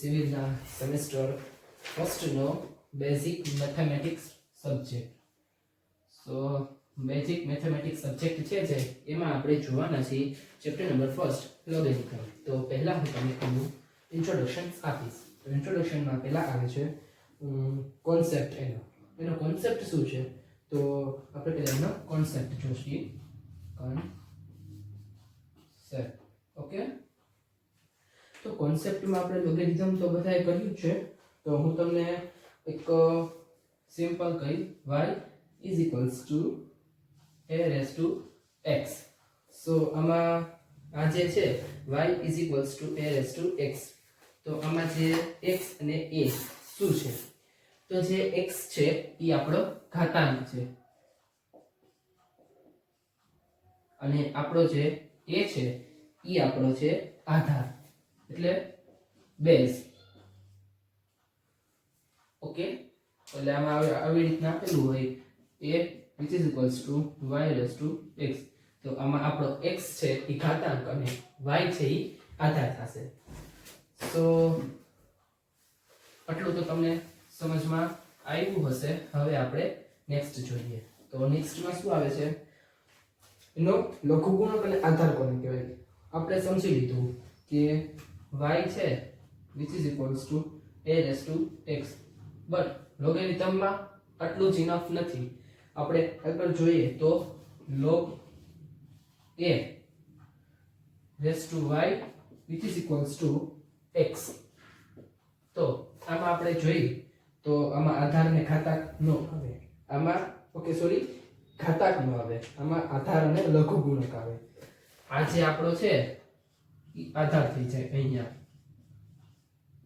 સિવિલના semester ફર્સ્ટનો basic mathematics subject. સો basic mathematics subject છે જે એમાં આપણે જોવાના છીએ ચેપ્ટર નંબર ફર્સ્ટ લોગેરિથમ. તો પહેલા હું તમને એનું ઇન્ટ્રોડક્શન આપીશ. તો ઇન્ટ્રોડક્શનમાં પહેલા આવે છે કોન્સેપ્ટ. એનો કોન્સેપ્ટ શું છે તો આપણે પહેલા એનો કોન્સેપ્ટ જોઈશું. કોન્સેપ્ટ. ઓકે, તો કોન્સેપ્ટમાં આપણે લોગેરિથમ તો બધાએ કર્યું જ છે. તો હું તમને એક સિમ્પલ કહી y is equals to a raised to x. સો આમાં આ જે છે y is equals to a raised to x, તો આમાં જે x અને a શું છે તો જે x છે એ આપણો ઘાતાંક છે અને આપણો જે a છે એ આપણો છે આધાર, એટલે બેઝ. ઓકે, એટલે આમાં આવી રીતના આપેલું હોય a which is equals to y raised to x. તો આમાં આપણો x છે એ ઘાતાંક અને y છે એ આધાર થશે. તો આટલું તો તમને સમજમાં આવ્યું હશે. હવે આપણે નેક્સ્ટ જોઈએ. તો નેક્સ્ટમાં શું આવે છે, એનો લઘુગુણક અને આધાર કોને કહેવાય. આપણે સમજી લીધું કે y છે which is equals to a raised to x, but લોગેરિથમમાં આટલું જ ઇનફ નથી. આપણે આગળ જોઈએ તો log a raised to y which is equals to x. તો આમાં આપણે જોઈએ તો આમાં આધાર ને ઘાતાંક નો આવે. આમાં ઘાતાંક નો આવે. આમાં આધાર અને લઘુગુણક આવે. આ જે આપણો છે એ આધાર થઈ જાય અહીંયા,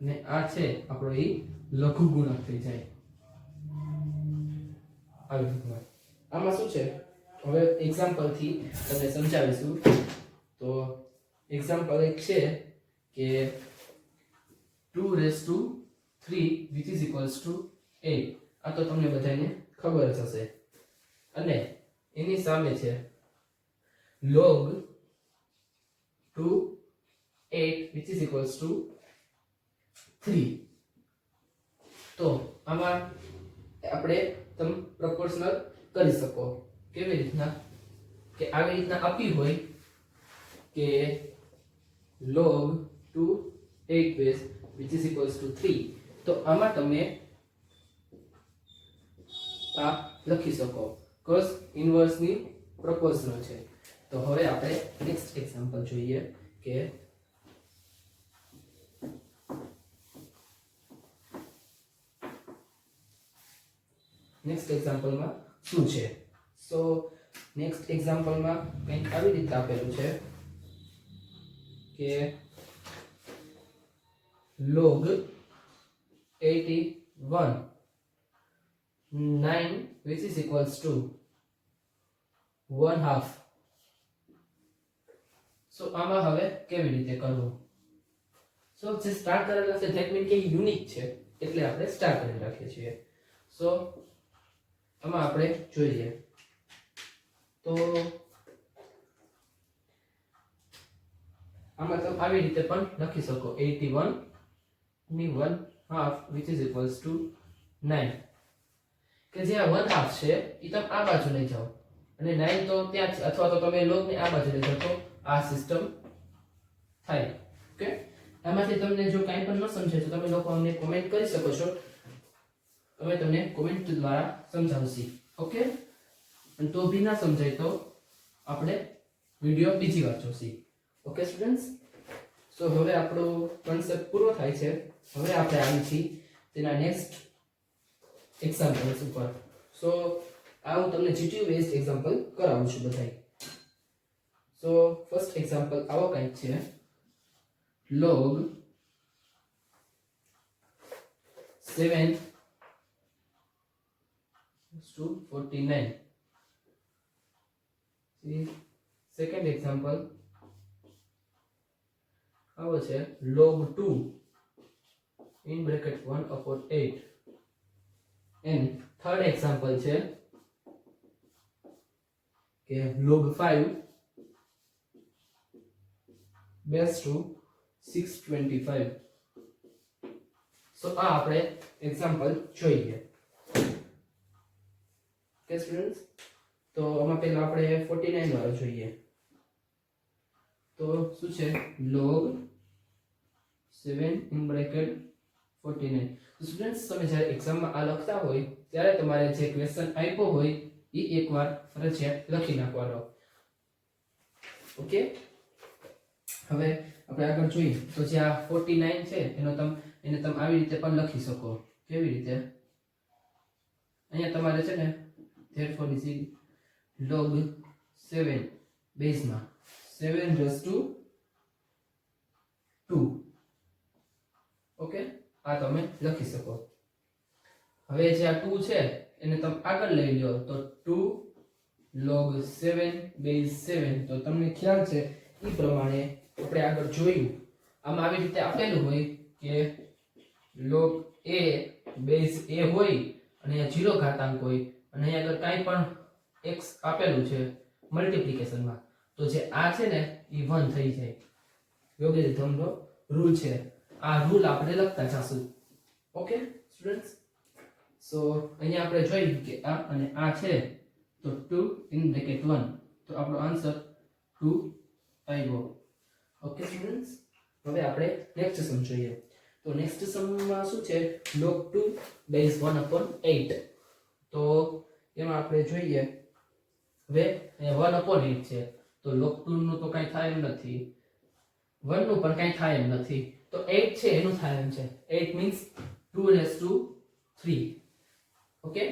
ને આ છે આપણો એ લઘુગુણક થઈ જાય. આવી રીતના આમાં શું છે, હવે એક્ઝામ્પલ થી તમને સમજાવીશું. તો એક્ઝામ્પલ એક છે કે 2 raised to 3 which is equals to 8. આ તો તમને બધાને ખબર જ હશે. અને એની સામે છે log 2 8 which is equals to 3. તો આમાં આપણે તમે પ્રોપોર્શનલ કરી શકો. કેવી રીતના કે આવી રીતના આપી હોય કે log 2 8 base which is equals to 3. તો આમાં તમે આ લખી શકો cos ઇન્વર્સ ની પ્રોપોર્શનલ છે. તો હવે આપણે નેક્સ્ટ એક્ઝામ્પલ જોઈએ કે નેક્સ્ટ એક્ઝામ્પલમાં શું છે. સો નેક્સ્ટ એક્ઝામ્પલમાં કંઈક આવી રીતે આપેલું છે કે log 81 9 which is equals to 1/2. સો આમાં હવે કેવી રીતે કરવું. સો જે સ્ટાર કરેલા છે ધેટ મીન કે યુનિક છે એટલે આપણે સ્ટાર કરી રાખીએ છીએ. સો આમાં આપણે જોઈએ તો આમાં તમે આવી રીતે પણ લખી શકો 81 ની 1/2 which is equals to 9. કે જે આ 1/2 છે એ તમે આ બાજુ લઈ જાઓ અને 9 તો ત્યાં જ, અથવા તો તમે log ને આ બાજુ લઈ જાઓ તો આ સિસ્ટમ થાય. ઓકે, આમાંથી તમને જો કાંઈ પણ ન સમજાય તો તમે લોકો અમને કોમેન્ટ કરી શકો છો. અમે તમને કોમેન્ટ દ્વારા સમજાવશી. ઓકે, અને તો બી ના સમજાય તો આપણે વિડિયો બીજી વાર જોશી. ઓકે સ્ટુડન્ટ્સ, સો હવે આપણો કોન્સેપ્ટ પૂરો થાય છે. હવે આપણે આવી છીએ તેના નેક્સ્ટ એક્ઝામ્પલ્સ ઉપર. સો આ હું તમને જીટીયુ બેઝડ એક્ઝામ્પલ કરાવું છું બધાય. સો ફર્સ્ટ એક્ઝામ્પલ આવો કંઈક છે log 7 to 49. See, second example આવો છે log 2 in bracket 1/8. and third example છે કે log 5 base to 625. સો આ આપણે એક્ઝામ્પલ જોઈએ. ઓકે સ્ટુડન્ટ્સ, તો આમાં પહેલા આપણે 49 વાળો જોઈએ. તો શું છે? log 7 in bracket 49. તો સ્ટુડન્ટ્સ, તમે જ્યારે એક્ઝામમાં આ લખતા હોય ત્યારે તમારે જે ક્વેશ્ચન આપ્યો હોય એ એકવાર ફરજિયાત લખી નાખવાનો. ઓકે, હવે આપણે આગળ જોઈએ તો જે આ 49 છે એને તમે આવી રીતે પણ લખી શકો. કેવી રીતે? અહીંયા તમારે છે ને therefore is log 7 બેઝમાં 7 raised to 2. ઓકે, આ તમે લખી શકો. હવે જે આ 2 છે એને તમે આગળ લઈ લો તો 2 log 7 base 7. તો તમને ખ્યાલ છે એ પ્રમાણે આપણે આગળ જોયું આમાં આવી રીતે આપેલું હોય કે log a base a હોય અને અહીંયા 0 ઘાતાંક હોય અને અહીંયા આગળ કાંઈ પણ x આપેલું છે મલ્ટીપ્લિકેશનમાં, તો જે આ છે ને એ 1 થઈ જાય. લોગેરિધમનો રૂલ છે. આ રૂલ આપણે લખતા જાશું. ઓકે સ્ટુડન્ટ્સ, સો અહીંયા આપણે જોયું કે આ અને આ છે તો 2 in bracket 1. તો આપણો આન્સર 2 આવ્યો. ઓકે સ્ટુડન્ટ્સ, હવે આપણે નેક્સ્ટ સમ જોઈએ. તો નેક્સ્ટ સમમાં શું છે? log 2 base 1/8. તો એમાં આપણે જોઈએ હવે 1/8 છે તો log 2 નું તો કાંઈ થાય એમ નથી, 1 નું પણ કાંઈ થાય એમ નથી, તો 8 છે એનું થાય એમ છે. 8 means 2 raised to 3. Okay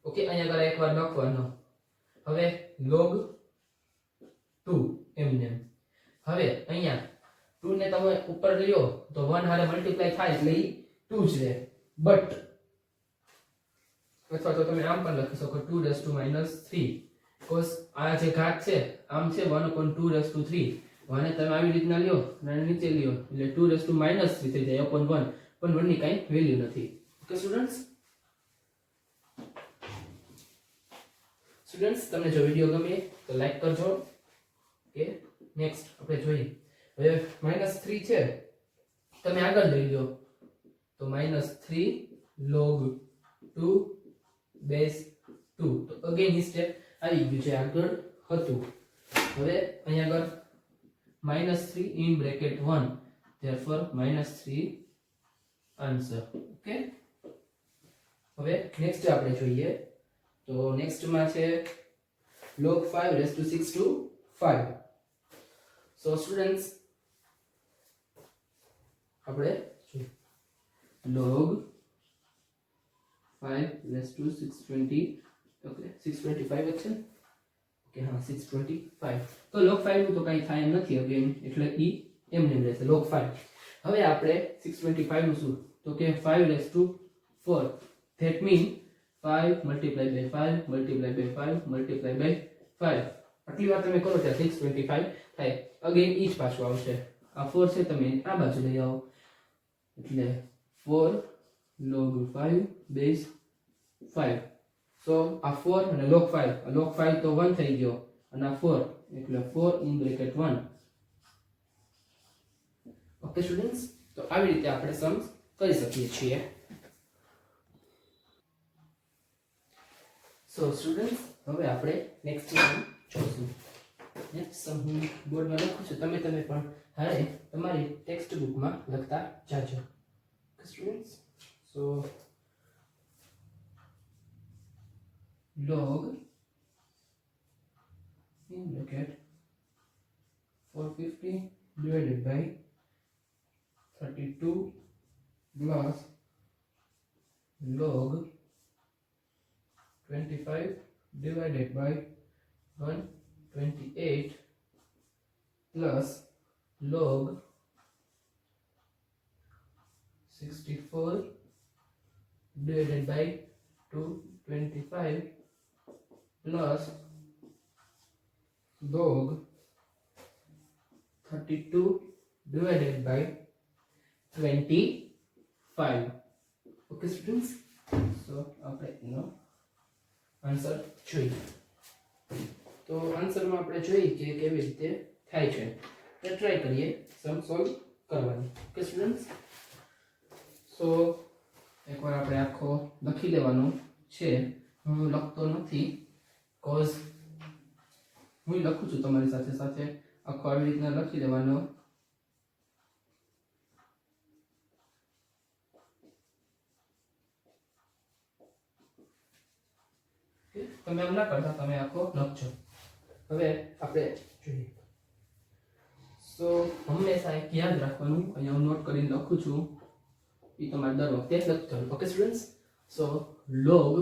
okay, અહીંયા આગળ એકવાર લખવાનો. હવે log 2 એમને. હવે અહીંયા 2 ને તમે ઉપર લ્યો તો 1 હારે મલ્ટીપ્લાય થાય એટલે ઈ 2 જ રહે. બટ અથવા તો તમે આમ પણ લખી શકો 2 raised to -3. because આ જે ઘાત છે આમ છે 1/2 raised to 3. અને તમે આવી રીતના લ્યો અને નીચે લ્યો એટલે 2 raised to -3 થઈ જાય upon 1. પણ 1 ની કાંઈ વેલ્યુ નથી. ઓકે સ્ટુડન્ટ્સ, તમને જો વિડિયો ગમે તો લાઈક કરજો. ઓકે, નેક્સ્ટ આપણે જોઈએ. હવે -3 છે તમે આગળ લઈ લો તો -3 log 2 base 2. તો અગેન ઈ સ્ટેપ આવી ગયું છે, આગળ હતું. હવે અહીંયા આગળ -3 in bracket 1. therefore -3 answer. Okay, હવે નેક્સ્ટ આપણે જોઈએ. તો નેક્સ્ટ માં છે log 5 raised to 6 to 5. So students, આપણે log 5 raised to 620. ઓકે, 625 છે. ઓકે હા, 625. તો log 5 નું તો કાંઈ થાય એમ નથી અગેન, એટલે ઈ એમને રહેશે log 5. હવે આપણે 625 નું શું? તો કે 5 raised to 4. that mean 5 multiplied by 5 multiplied by 5 multiplied by 5. આટલી વાર તમે કરો ત્યાં 625 થાય. અગેન ઈ જ પાછું આવશે. આ 4 છે તમે આ બાજુ લઈ આવો એટલે 4 log 5 base 5. સો આ 4 અને log 5, log 5 તો 1 થઈ ગયો અને આ 4 એટલે 4 in bracket 1. ઓકે સ્ટુડન્ટ્સ, તો આવી રીતે આપણે સમ્સ કરી શકીએ છીએ. સો સ્ટુડન્ટ્સ, હવે આપણે નેક્સ્ટ સમ જોઈશું. નેક્સ્ટ સમ હું બોર્ડમાં લખું છું, તમે પણ હારે તમારી ટેક્સ્ટ બુકમાં લખતા જાજો. Okay students, so log in bracket 450 divided by 32 plus log 25 divided by 128 plus log 64 divided by 225 plus log 32 divided by 25. Okay students, so આપણે એનો આન્સર જોઈએ. તો આન્સરમાં આપણે જોઈએ કે કેવી રીતે થાય છે. તો ટ્રાય કરીએ સમ સોલ્વ કરવાની. ઓકે સ્ટુડન્ટ્સ, સો એકવાર આપણે આખો લખી લેવાનો છે. હું લખતો નથી કોઝ હું લખું છું તમારી સાથે સાથે. આખો આવી રીતના લખી લેવાનો. તમે એમ ના કરતા, તમે આખો લખજો. હવે આપણે જોઈએ. સો હંમેશા એક યાદ રાખવાનું, અહીંયા હું નોટ કરીને લખું છું, એ તમારે દર વખતે લખવાનું. Okay students, so log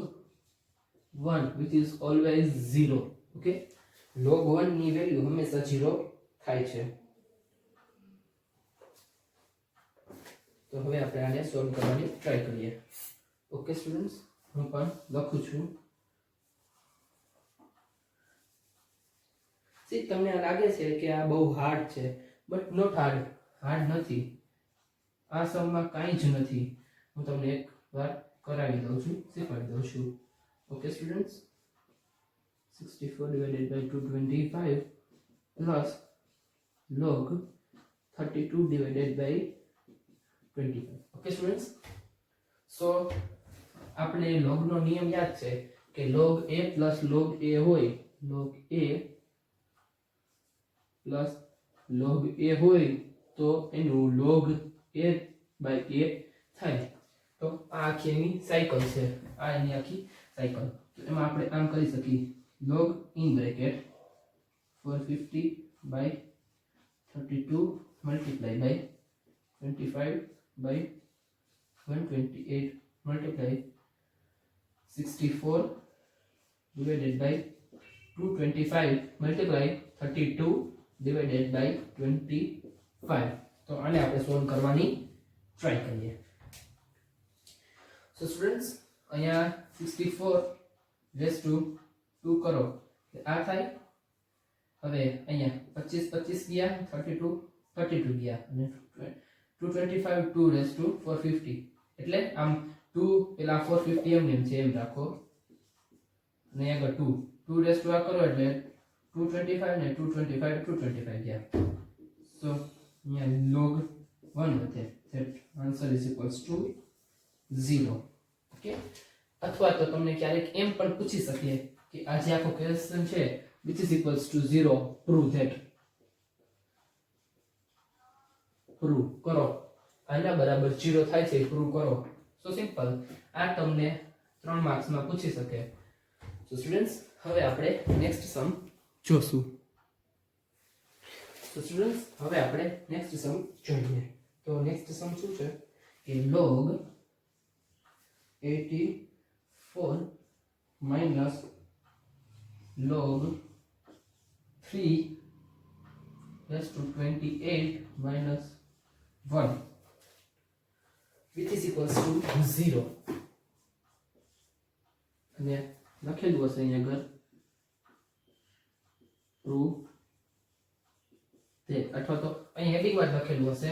1 which is always 0. Okay, log 1 ની વેલ્યુ હંમેશા 0 થાય છે. તો હવે આપણે આને સોલ્વ કરવાની ટ્રાય કરીએ. ઓકે સ્ટુડન્ટ્સ, હું પણ લખું છું. તમને લાગે છે કે આ બહુ હાર્ડ છે, બટ નોટ હાર્ડ. હાર્ડ નથી, આ સમમાં કાંઈ જ નથી. હું તમને એક વાર કરાવી દઉં છું, શીખવાડી દઉં છું. Okay students, 64 divided by 225 plus log 32 divided by 25. Okay students, સો આપણે log નો નિયમ યાદ છે કે log a plus log a હોય, log a plus log a હોય તો એનું log a by a થાય. તો આ આખી એની સાયકલ છે, આ એની આખી સાયકલ. તો એમાં આપણે આમ કરી શકીએ, log in bracket 450 by 32 multiply by 25 by 128 multiply 64 divided by 225 multiply 32 divided by 25. તો આને આપણે સોલ્વ કરવાની ટ્રાય કરીએ. સો સ્ટુડન્ટ્સ, અહીંયા 64 રેઝ ટુ 2 કરો એટલે આ થાય. હવે અહીંયા 25 25 ગયા, 32 32 ગયા, અને 225 2 રેઝ ટુ 450. એટલે આમ 2 પેલા 450 એમ છે એમ રાખો, અને આગળ 2 રેઝ ટુ આ કરો એટલે 225 ને 225 225 ગયા. સો અહીંયા log 1 વધે. that answer is equals to 0. Okay, અથવા તો તમને ક્યારેક એમ પણ પૂછી શકીએ કે આ જે આખો ક્વેશ્ચન છે which is equals to 0, prove that. Prove કરો, આના બરાબર 0 થાય છે, પ્રૂવ કરો. સો સિમ્પલ, આ તમને 3 માર્ક્સમાં પૂછી શકે. સો સ્ટુડન્ટ્સ, હવે આપણે નેક્સ્ટ સમ જોશું. તો સ્ટુડન્ટ્સ, હવે આપણે નેક્સ્ટ સમ જોઈએ. તો નેક્સ્ટ સમ શું છે કે log 84 minus log 3 raised to 28 minus 1 which is equals to 0. અને લખેલું હશે અહીંયા આગળ prove that, અથવા તો અહીં હેડિંગ માં લખેલું હશે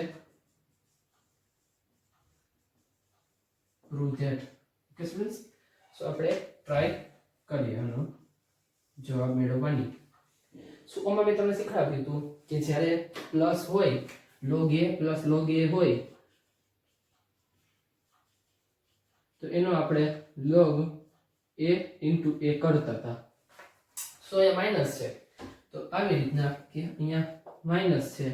prove that. ઓકે સ્ટુડન્ટ્સ, સો આપણે ટ્રાય કરીએ આનો જવાબ મેળવવાની. સો આમાં મેં તમને શીખવાડ્યું હતું કે જ્યારે પ્લસ હોય, log a plus log a હોય તો એનો આપણે log a into a કરતા હતા. સો એ માઈનસ છે, તો આવી રીતના કે અહીંયા માઈનસ છે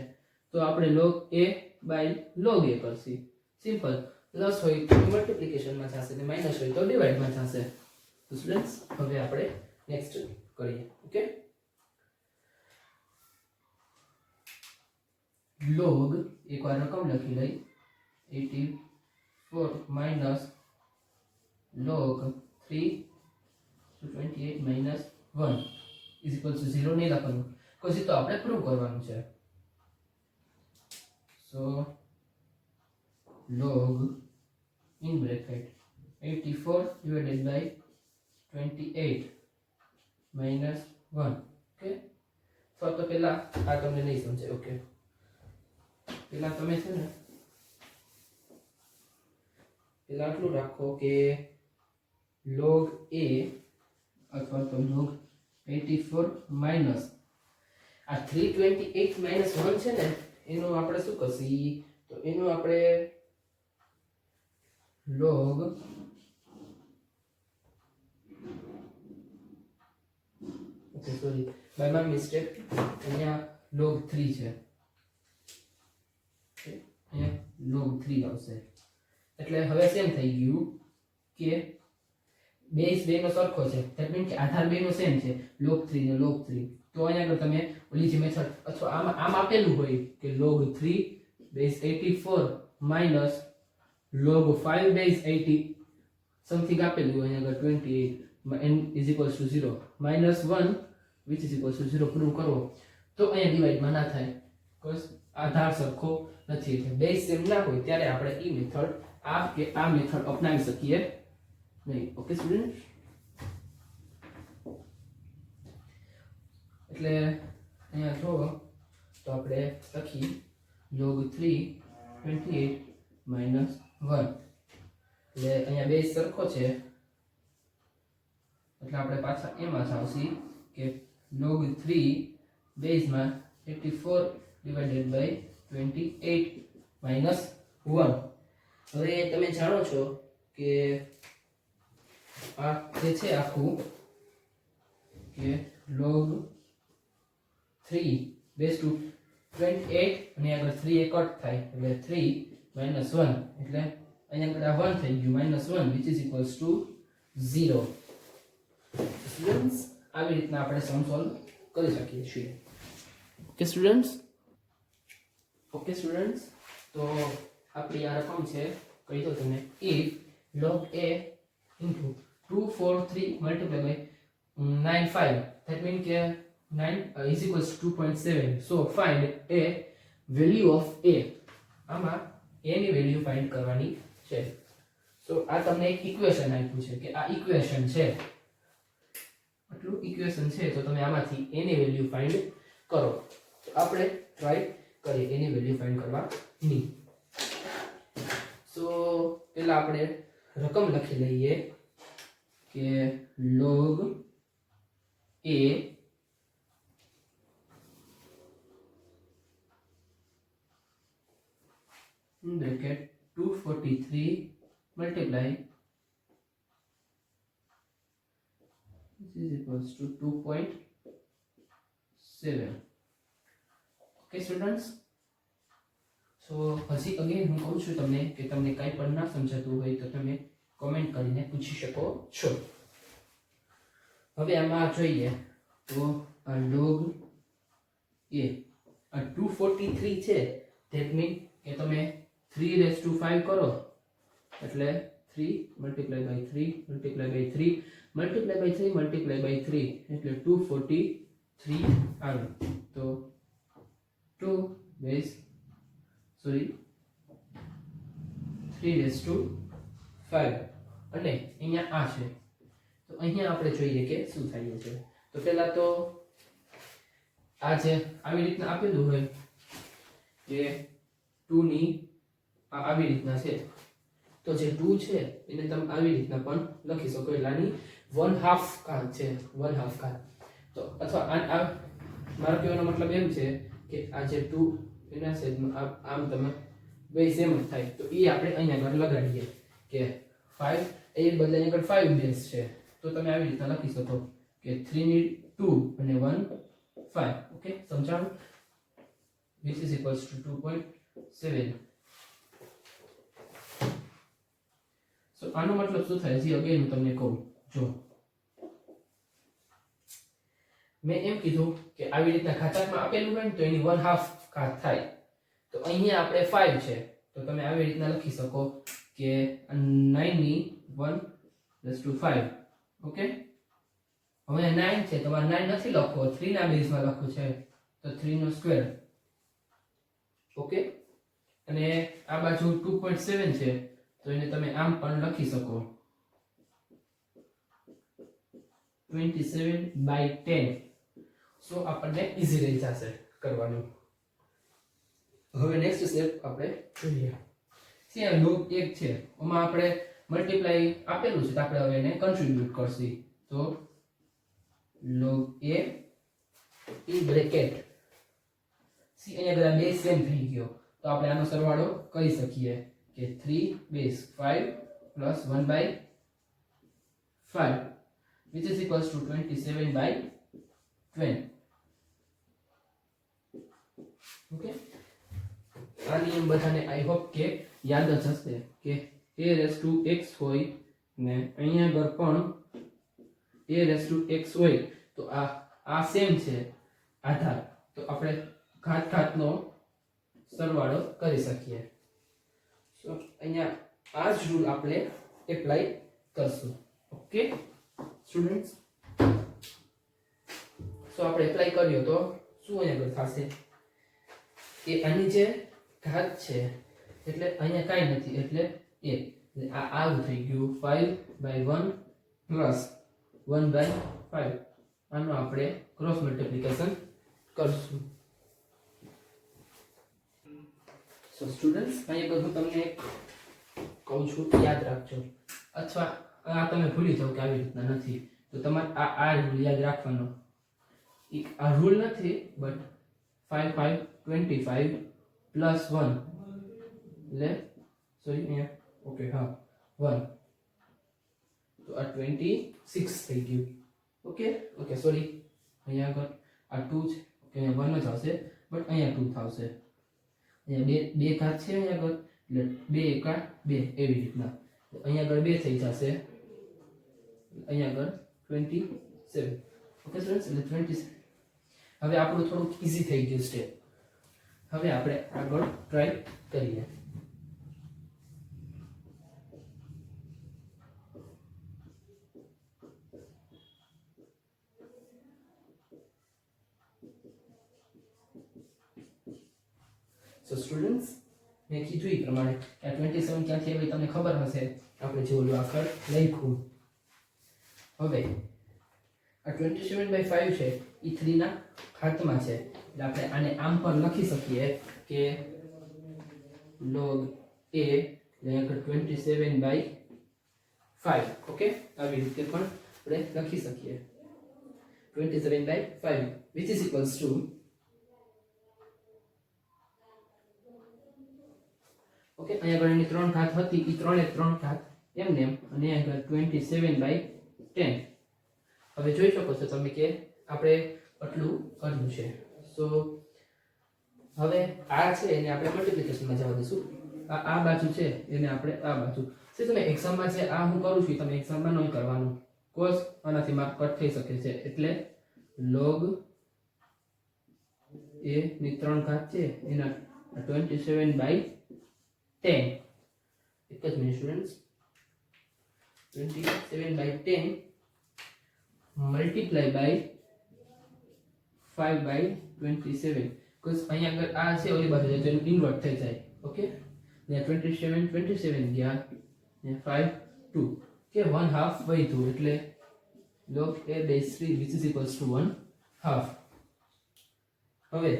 તો આપણે log a by log a Karshi. Simple, plus હોય તો મલ્ટીપ્લિકેશન માં થશે ને માઈનસ હોય તો ડિવાઇડ માં થશે. તો સ્ટુડન્ટ્સ, હવે આપણે નેક્સ્ટ કરીએ. ઓકે, log એકવાર રકમ લખી લઈ 84 minus log 3 to 28 minus 1 is equal to 0 નહીં લખવાનું, because તો આપણે પ્રૂવ કરવાનું છે. so log in bracket 84 divided by 28 minus 1. Okay, તો પહેલા આ તમને નહીં સમજાય. ઓકે, પહેલા તમે છે ને પહેલા આટલું રાખો કે log a અથવા તો log 84 minus આ 328 minus 1 છે ને એનું આપણે શું કરશી, તો એનું આપણે log okay sorry by my mistake અહીંયા log 3 છે અહીંયા log 3 આવશે એટલે હવે સેમ થઈ ગયું કે બેઝ બેનો સરખો છે ધેટ મીન કે આધાર બેનો સેમ છે log 3 ને log 3 તો અહીંયા આગળ તમે ઓલી જે મેથડ અથવા આમ આપેલું હોય કે log 3 base 84 minus log 5 base 80 something આપેલું હોય અહીંયા આગળ 28 n is equals to 0 minus 1 which is equals to 0 prove કરવો તો અહીંયા ડિવાઇડમાં ના થાય because આધાર સરખો નથી એટલે બેઝ સેમ ના હોય ત્યારે આપણે ઈ મેથડ આ મેથડ અપનાવી શકીએ નહીં ઓકે સ્ટુડન્ટ એટલે અહીંયા જો તો આપણે લખી log 3 28 minus 1 એટલે અહીંયા બેઝ સરખો છે એટલે આપણે પાછા એમાં જ આવશે કે log 3 બેઝમાં 84 divided by 28 minus 1 હવે તમે જાણો છો કે આ જે છે આખું કે log 3 base to 28 અને આગળ 3 એ કટ થાય એટલે 3 minus 1 એટલે અહીંયા આગળ 1 થઈ ગયું -1 which is equals to 0 students આવી રીતના આપણે સમ સોલ્વ કરી શકીએ છીએ ઓકે સ્ટુડન્ટ્સ તો આપણી આ રકમ છે કહી દો તમે if log a into 243 multiplied by 95 that means કે 9 is equals to 2.7 so find a value of a આમાં a ની વેલ્યુ ફાઇન્ડ કરવાની છે સો આ તમને એક ઇક્વેશન આપ્યું છે કે આ ઇક્વેશન છે આટલું ઇક્વેશન છે તો તમે આમાંથી a ની વેલ્યુ ફાઇન્ડ કરો તો આપણે ટ્રાય કરીએ a ની વેલ્યુ ફાઇન્ડ કરવાની સો પહેલા આપણે રકમ લખી લઈએ કે log a bracket 243 multiply this is equals to 2.7 okay students so હજી અગેન હું કહું છું તમને કે તમને કંઈ પણ ના સમજાતું હોય તો તમે કોમેન્ટ કરીને પૂછી શકો છો હવે આમાં જોઈએ તો આ log a આ 243 છે ધેટ મીન કે તમે 3 કરો એટલે 3 multiply by 3 multiply by 3 multiply by 3 multiply by 3 એટલે 243 આવે તો 2 base sorry 3 અને અહીંયા આ છે તો અહીંયા આપણે જોઈએ કે શું થાય છે તો પહેલા તો આ જે આવી રીતના આપેલું હોય કે 2 ની આવી રીતના છે તો જે 2 છે એને તમે આવી રીતના પણ લખી શકો એટલાની 1/2 ઘાત છે 1/2 ઘાત તો અથવા મારો કહેવાનો મતલબ એમ છે કે આ જે 2 એના છેદમાં આમ તમે બે સેમ જ થાય તો એ આપણે અહીંયા આગળ લગાડીએ કે 5 એ બદલે અહીંયા આગળ 5 બેઝ છે તો તમે આવી રીતના લખી શકો કે 3 ની 2 અને 1 5 ઓકે સમજાણું this is equals to 2.7 so આનો મતલબ શું થાય છે અગેન હું તમને કહું જો મેં એમ કીધું કે આવી રીતના ખાતામાં આપેલું હોય ને તો એની 1/2 ઘાત થાય તો અહીંયા આપણે 5 છે તો તમે આવી રીતના લખી શકો કે 9 ની 1/5 ઓકે હવે 9 છે તમારે 9 નથી લખવો 3 ના બેઝમાં લખવું છે તો 3 નો સ્ક્વેર ઓકે અને આ બાજુ 2.7 છે તો એને તમે આમ પણ લખી શકો 27/10 સો આપણને ઈઝી રહી જશે કરવાનું હવે નેક્સ્ટ સ્ટેપ આપણે જોઈએ ત્યાં log 1 છે એમાં આપણે મલ્ટીપ્લાય આપેલું છે તો આપણે હવે એને કન્ટ્રીબ્યુટ કરશું તો log a in bracket C અહીંયા બધા બે સેમ થઈ ગયો તો આપણે આનો સરવાળો કરી શકીએ કે 3 base 5 plus 1 by 5 which is equals to 27 by 20. Okay, આ નિયમ બધાને આઈ હોપ કે યાદ જ હશે કે a રેઝ ટુ x હોય ને અહીંયા આગળ પણ a રેઝ ટુ x હોય તો આ સેમ છે આધાર, તો આપણે ઘાતનો સરવાળો કરી શકીએ. સો અહીંયા આ જ રૂલ આપણે એપ્લાય કરશું. ઓકે સ્ટુડન્ટ્સ, સો આપણે એપ્લાય કર્યો તો શું અહીંયા આગળ થશે કે આની જે ઘાત છે એટલે અહીંયા કાંઈ નથી એટલે a, એટલે આ આવું થઈ ગયું 5/1 પ્લસ 1/5. આનો આપણે ક્રોસ મલ્ટીપ્લિકેશન કરશું. સો સ્ટુડન્ટ્સ, અહીંયા હું તમને કહું છું યાદ રાખજો, અથવા આ તમે ભૂલી જાઓ કે આવી રીતના નથી તો તમારે આ રૂલ યાદ રાખવાનો. આ રૂલ નથી બટ 5 5 25 પ્લસ 1 એટલે સોરી અહીંયા ઓકે હા 1 તો આ 26 થઈ ગયું. ઓકે ઓકે સોરી અહીંયા આગળ આ 2 છે ઓકે અહીંયા 1 જ આવશે બટ અહીંયા 2 થશે. અહીંયા બે ઘાત છે અહીંયા આગળ એટલે 2 એકા 2 એવી રીતના અહીંયા આગળ 2 થઈ જશે, અહીંયા આગળ 27. ઓકે સ્ટુડન્ટ્સ, એટલે 27. હવે આપણું થોડુંક ઈઝી થઈ ગયું સ્ટેપ. હવે આપણે આગળ ટ્રાય કરીએ. સો સ્ટુડન્ટ્સ, મેં કીધું એ પ્રમાણે આ 27 ક્યાંથી આવી તમને ખબર હશે, આપણે જે ઓલું આખર લખ્યું. હવે આ 27/5 છે એ 3 ના ઘાતમાં છે એટલે આપણે આને આમ પણ લખી શકીએ કે log a એટલે 27/5. ઓકે, આવી રીતે પણ આપણે લખી શકીએ 27/5 which is equals to okay અહીંયા આગળ એની 3 ઘાત હતી એ 3 ઘાત એમને એમ અને અહીંયા આગળ 27/10. હવે જોઈ શકો છો તમે કે આપણે આટલું કર્યું છે. સો હવે આ છે એને આપણે મલ્ટીપ્લિકેશનમાં જવા દઈશું. આ બાજુ છે એને આપણે આ બાજુ છે. તમે એક્ઝામમાં છે આ હું કરું છું તમે એક્ઝામમાં નહીં કરવાનું, કોર્સ આનાથી માર્ક કટ થઈ શકે છે. એટલે log a ની 3 ઘાત છે એના 27/10. એક જ minute students, 27/10 multiply by 5/27 because અહીંયા આગળ આ છે ઓલી બાજુ છે તો એનું ઇન્વર્ટ થઈ જાય. ઓકે, ને 27 ગયા ને 5 2 કે 1/2 વધ્યું એટલે log a/3 which is equals to 1/2. હવે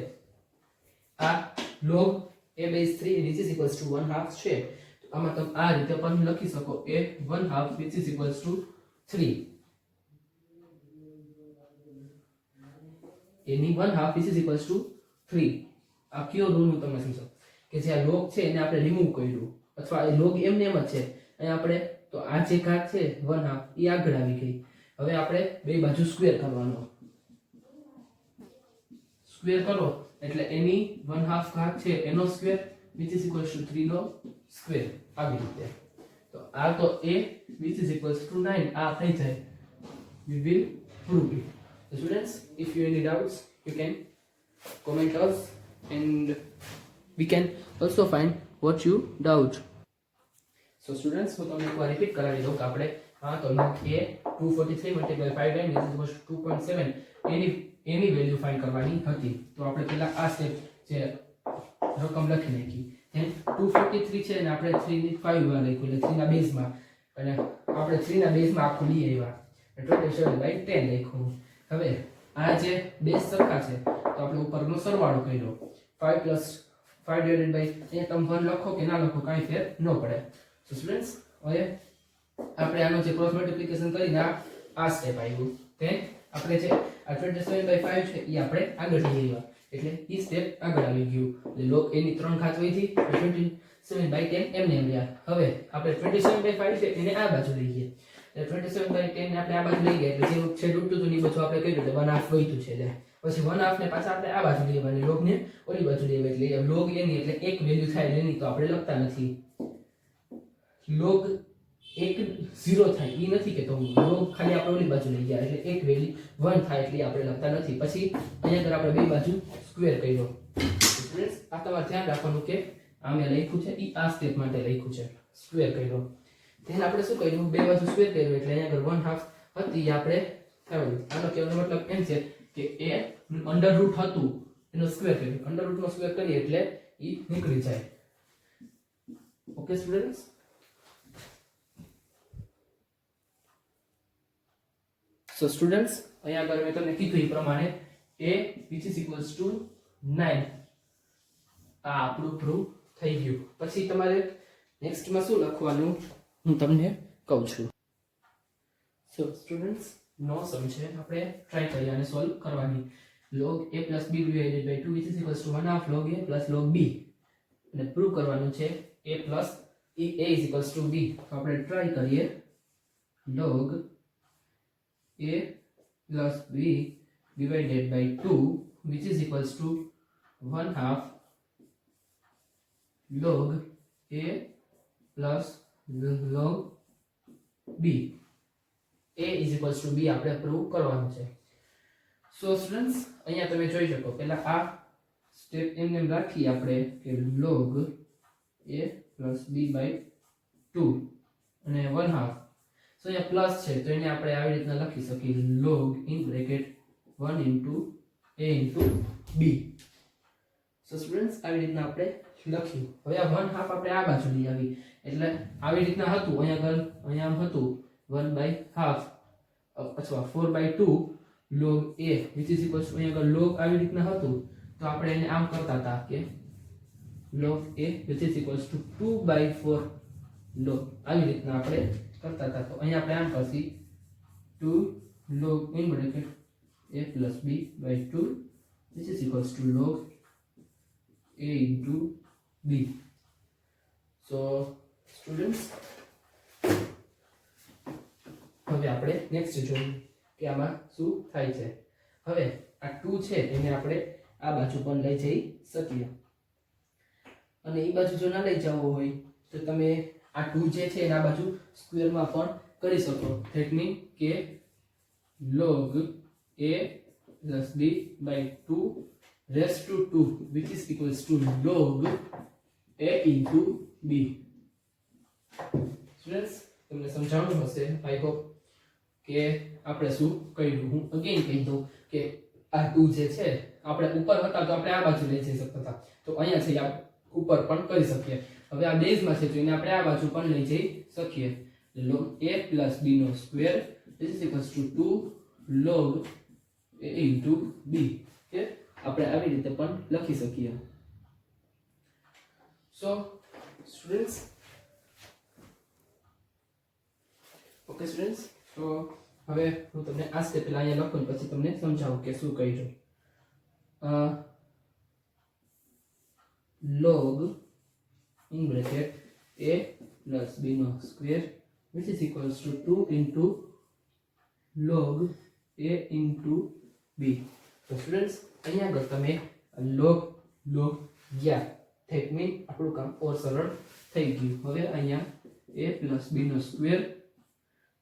આ log a/3 which is equals to 1/2 છે તો આમાં તમે આ રીતે પણ લખી શકો a 1/2 which is equals to 3. Any 1/2 which is equals to 3. આ કયો રૂલ હું તમને સમજાવું કે જે આ log છે એને આપણે રિમૂવ કર્યું અથવા એ log એમને એમ જ છે અહીં આપણે તો આ જે ઘાત છે 1/2 એ આગળ આવી ગઈ. હવે આપણે બે બાજુ સ્ક્વેર કરવાનો, સ્ક્વેર કરો એટલે એની 1/2 ઘાત છે એનો square which is equals to 3 નો સ્ક્વેર આવી રીતે. તો આ તો a which is equals to 9 આ થઈ જાય. We will prove it. So students, if you any doubts you can comment us and we can also find what you doubt. So students, હું તમને એકવાર રિપીટ કરાવી દઉં કે આપણે હા તો log a 243 * 5 which is equals to 2.7 any value find કરવાની હતી. તો આપણે પહેલા આ સ્ટેપ જે રકમ લખી નાખી. then 243 છે અને આપણે 3 ની 5 માં લખ્યું એટલે 3 ના બેઝમાં અને આપણે 3 ના બેઝમાં આખું લઈ આવ્યા 27/10 લખ્યું. હવે આ જે બેઝ સરખા છે તો આપણે ઉપરનો સરવાળો કર્યો 5 + 5 / અહીંયા તમે 1 લખો કે ના લખો કાંઈ ફેર ન પડે. સો સ્ટુડન્ટ્સ, હવે આપણે આનો જે ક્રોસ મલ્ટીપ્લિકેશન કરીને આ સ્ટેપ આવ્યું then આપણે જે આ 27/5 છે એ આપણે આગળ લઈ આવ્યા એટલે એ સ્ટેપ આગળ આવી ગયું. એટલે log a ની 3 ઘાત વધી 7/10 એમને એમ રહ્યા. હવે આપણે 27/5 છે એને આ બાજુ લઈ ગયા. એટલે 27/10 ને આપણે આ બાજુ લઈ ગયા એટલે જે છેદ ઉડતું હતું એ બધું આપણે કર્યું એટલે 1/2 ગયું છે. એટલે પછી 1/2 ને પાછા આપણે આ બાજુ લઈ આવવાની, log ને ઓલી બાજુ લઈ આવવાની. એટલે log એની એટલે એક વેલ્યુ થાય એની તો આપણે લખતા નથી. log 1 0 થાય ઈ નથી કે તો log ખાલી આપણે ઓલી બાજુ લઈ ગયા એટલે એક વેલ્યુ 1 થાય એટલે આપણે લખતા નથી. પછી અહીંયા આગળ આપણે બે બાજુ સ્ક્વેર કર્યો. ફ્રેન્ડ્સ આ તમારે ધ્યાન રાખવાનું કે આ મેં લખ્યું છે ઈ આ સ્ટેપ માટે લખ્યું છે, સ્ક્વેર કર્યો. then આપણે શું કર્યું, બે બાજુ સ્ક્વેર કર્યું એટલે અહીંયા આગળ 1/2 હતી આપણે થયું. આનો કહેવાનો મતલબ એમ છે કે એ અંડરરૂટ હતું એનો સ્ક્વેર કર્યો. અંડરરૂટ નો સ્ક્વેર કરીએ એટલે ઈ નીકળી જાય. ઓકે સ્ટુડન્ટ્સ, સો સ્ટુડન્ટ્સ અહીંયા આગળ મેં તમને કીધું એ પ્રમાણે a which is equals to 9 આ આપણું પ્રૂવ થઈ ગયું. પછી તમારે નેક્સ્ટ માં શું લખવાનું હું તમને કહું છું. સો સ્ટુડન્ટ્સ નો સમ છે આપણે ટ્રાય કરીએ અને સોલ્વ કરવાની. log a plus b divided by 2 which is equals to 1/2 log a plus log b અને પ્રૂવ કરવાનું છે a plus a is equals to b. તો આપણે ટ્રાય કરીએ. log a plus b divided by 2 which is equals to 1/2 log a plus log b. a is equals to b આપણે prove કરવાનું છે. સો students અહીંયા તમે જોઈ શકો પહેલા આ સ્ટેપ એમને રાખી આપણે કે log a plus b by 2 અને 1/2. સો અહીંયા પ્લસ છે તો એને આપણે આવી રીતના લખી શકીએ log in bracket 1 into a into b. So students આવી રીતના આપણે લખ્યું. હવે આ 1/2 આપણે આ બાજુ લઈ આવી એટલે આવી રીતના હતું. અહીંયા આમ હતું 1/2 અથવા 4/2 log a which is equals to અહીંયા log આવી રીતના હતું તો આપણે એને આમ કરતા હતા કે log a which is equals to 2/4 log આવી રીતના આપણે કરતા હતા. તો અહીંયા આપણે આમ કરશી 2 log in bracket a plus b by 2 which is equals to log a into b. So students હવે આપણે નેક્સ્ટ જોઈએ કે આમાં શું થાય છે. હવે આ 2 છે એને આપણે આ બાજુ પણ લઈ જઈ શકીએ અને એ બાજુ જો ના લઈ જવો હોય તો તમે આ 2 જે છે એના બાજુ સ્ક્વેર માં પણ કરી શકો. ધેટ મીન કે log a plus b by 2 raised to 2 which is equals to log a into b. Students તમને સમજાવવાનું હશે આઈ હોપ કે આપણે શું કર્યું. હું અગેન કહી દઉં કે આ 2 જે છે આપણે ઉપર હતા તો આપણે આ બાજુ લઈ જઈ શકતા હતા તો અહીંયા છે આ ઉપર પણ કરી શકીએ. હવે આ બેઝમાં છે તો એને આપણે આ બાજુ પણ લઈ જઈ શકીએ. log a plus b નો square this is equals to 2 log a into b. કે આપણે આવી રીતે પણ લખી શકીએ. સો સ્ટુડન્ટ્સ ઓકે સ્ટુડન્ટ્સ, તો હવે હું તમને આ સ્ટેપ પહેલા અહીંયા લખું પછી તમને સમજાવું કે શું કર્યું. log in bracket a plus b નો square which is equals to 2 into log a into b. તો સ્ટુડન્ટ્સ અહીંયા આગળ તમે log ગયા ધેટ મીન આપણું કામ ઓર સરળ થઈ ગયું. હવે અહીંયા a plus b નો square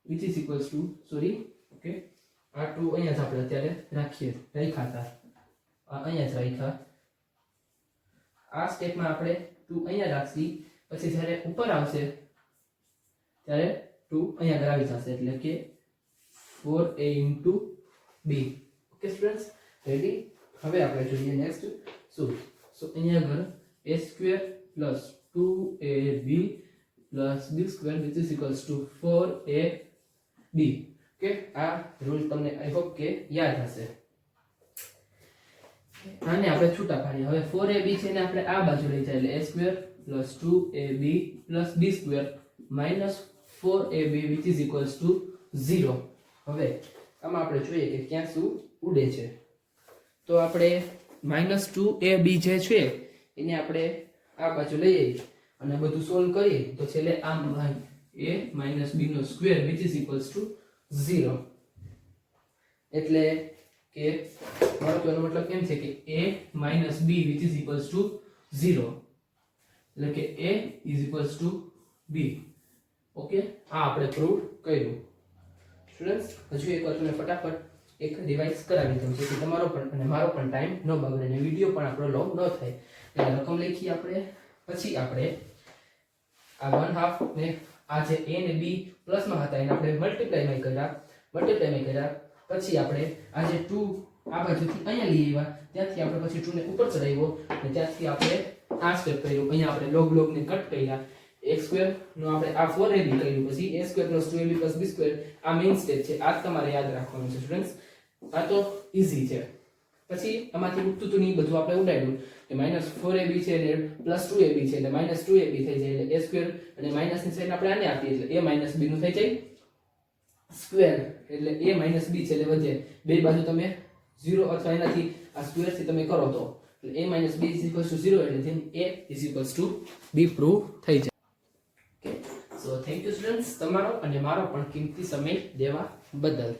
which is equals to okay આ 2 અહીંયા જ આપણે અત્યારે રાખ્યા હતા અહીંયા જ રાખ્યા. આ સ્ટેપમાં આપણે 2 અહીંયા રાખશી પછી જ્યારે ઉપર આવશે ત્યારે 2 અહીંયા આગળ આવી જશે એટલે કે 4a into b. Okay students ready. હવે આપણે જોઈએ નેક્સ્ટ શું. સો અહીંયા આગળ a square plus 2ab plus b square which is equals to 4ab. Okay આ રૂલ તમને આઈ હોપ કે યાદ હશે. આને આપણે છૂટા પાડીએ. હવે 4ab છે ને આપણે આ બાજુ લઈ જાય એટલે a square plus 2ab plus b square minus 4ab which is equals to 0. હવે આમાં આપણે જોઈએ કે ક્યાં શું ઉડે છે. તો આપણે -2ab જે છે એને આપણે આ બાજુ લઈ આવીએ અને આ બધું સોલ્વ કરીએ તો છેલ્લે આમ a માઇનસ b નો square which is equals to 0. એટલે કે મારો કહેવાનો મતલબ એમ છે કે a minus b which is equals to 0. એટલે કે a is equals two b. Okay, આ આપણે પ્રૂવ કર્યું. સ્ટુડન્ટ્સ, હજુ એક વાર તમે ફટાફટ એક રિવાઇઝ કરાવી દઉં જેથી તમારો પણ અને મારો પણ ટાઈમ ન બગડે અને વિડીયો પણ આપણો લોંગ ન થાય. એટલે રકમ લખી આપણે, પછી આપણે આ 1/2 ને આ જે a ને b પ્લસમાં હતા એને આપણે મલ્ટીપ્લાયમાં કર્યા, પછી આપણે આ જે 2 આ બાજુથી અહીંયા લઈ આવ્યા, ત્યાંથી આપણે પછી 2 ને ઉપર ચડાવ્યો અને ત્યાંથી આપણે આ સ્ટેપ કર્યું. અહીંયા આપણે log ને કટ કર્યા. x² નો આપણે આ 4ab કર્યું, પછી a² + 2ab + b² આ મેઇન સ્ટેપ છે. આ તમારે યાદ રાખવાનું છે સ્ટુડન્ટ્સ. આ તો ઈઝી છે. પછી આમાંથી ઉઠતું તું નહીં બધું આપણે ઉડાડ્યું કે -4ab છે અને +2ab છે એટલે -2ab થઈ જાય એટલે a² અને માઈનસની સાઈડ આપણે આને આપીએ એટલે a - b નું થઈ જાય સ્ક્વેર એટલે a - b છે એટલે વધે. બે બાજુ તમે 0 અથવા એનાથી આ સ્ક્વેર થી તમે કરો તો એટલે a - b = 0 એટલે then a = b પ્રૂવ થઈ જાય. Okay, so thank you students તમારો અને મારો પણ કિંમતી સમય દેવા બદલ.